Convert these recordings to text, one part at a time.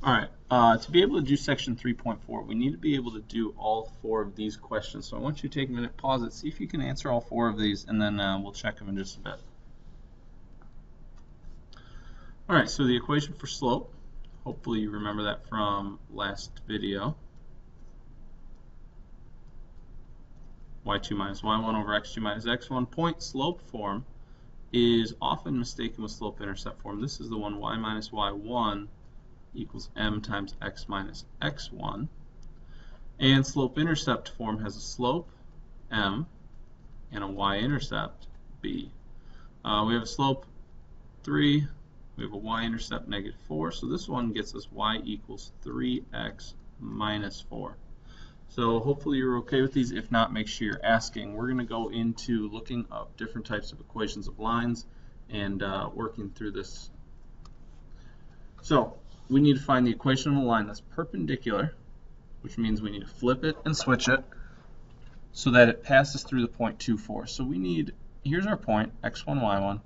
Alright, to be able to do section 3.4, we need to be able to do all 4 of these questions. So I want you to take a minute, pause it, see if you can answer all 4 of these, and then we'll check them in just a bit. Alright, so the equation for slope, hopefully you remember that from last video. y2 minus y1 over x2 minus x1. Point slope form is often mistaken with slope intercept form. This is the one y minus y1 equals m times x minus x1. And slope intercept form has a slope m and a y-intercept b. We have a slope 3, we have a y-intercept negative 4, so this one gets us y equals 3x minus 4. So hopefully you're okay with these. If not, make sure you're asking. We're going to go into looking up different types of equations of lines and working through this. So we need to find the equation of a line that's perpendicular, which means we need to flip it and switch it so that it passes through the point 2, 4. So we need, here's our point, x1, y1,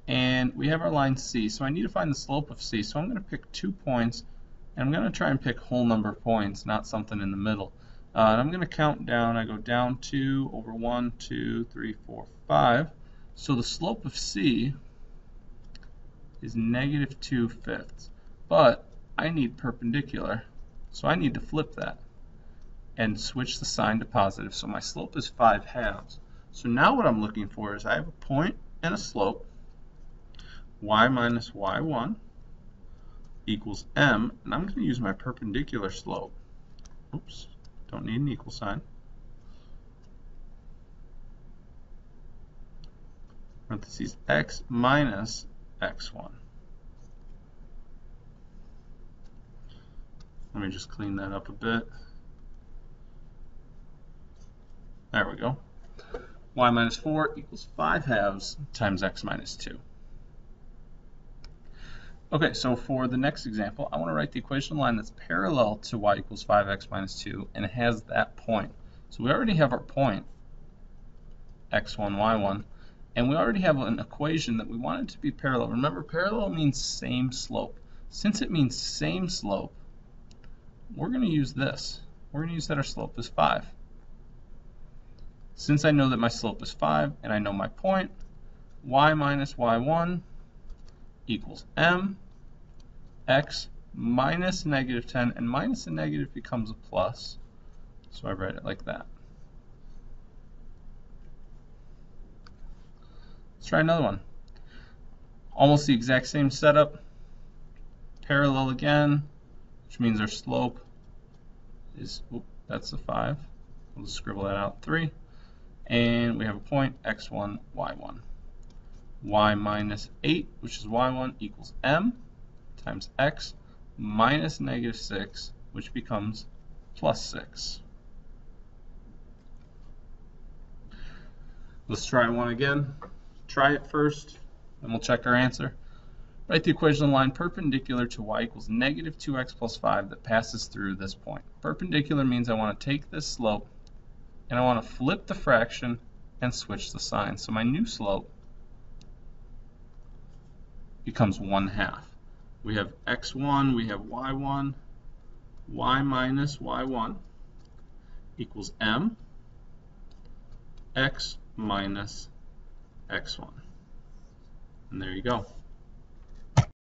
and we have our line C. So I need to find the slope of C. So I'm going to pick 2 points, and I'm going to try and pick whole number points, not something in the middle. And I'm going to count down. I go down 2 over 1, 2, 3, 4, 5. So the slope of C is negative 2/5. But I need perpendicular, so I need to flip that and switch the sign to positive. So my slope is 5/2. So now what I'm looking for is I have a point and a slope. Y minus y1 equals m, and I'm going to use my perpendicular slope. Oops, don't need an equal sign. Parentheses x minus x1. Let me just clean that up a bit. There we go. Y minus 4 equals 5/2 times x minus 2. Okay, so for the next example, I want to write the equation of a line that's parallel to y equals 5x minus 2, and it has that point. So we already have our point, x1, y1, and we already have an equation that we want it to be parallel. Remember, parallel means same slope. Since it means same slope, we're going to use this. We're going to use that our slope is 5. Since I know that my slope is 5 and I know my point, y minus y1 equals m, x minus negative 10, and minus a negative becomes a plus. So I write it like that. Let's try another one. Almost the exact same setup. Parallel again, which means our slope is, that's a 5. We'll just scribble that out, 3. And we have a point, x1, y1. Y minus 8, which is y1, equals m times x minus negative 6, which becomes plus 6. Let's try one again. Try it first, and we'll check our answer. Write the equation of the line perpendicular to y equals negative 2x plus 5 that passes through this point. Perpendicular means I want to take this slope, and I want to flip the fraction and switch the sign. So my new slope becomes 1/2. We have x1, we have y1, y minus y1 equals m, x minus x1. And there you go.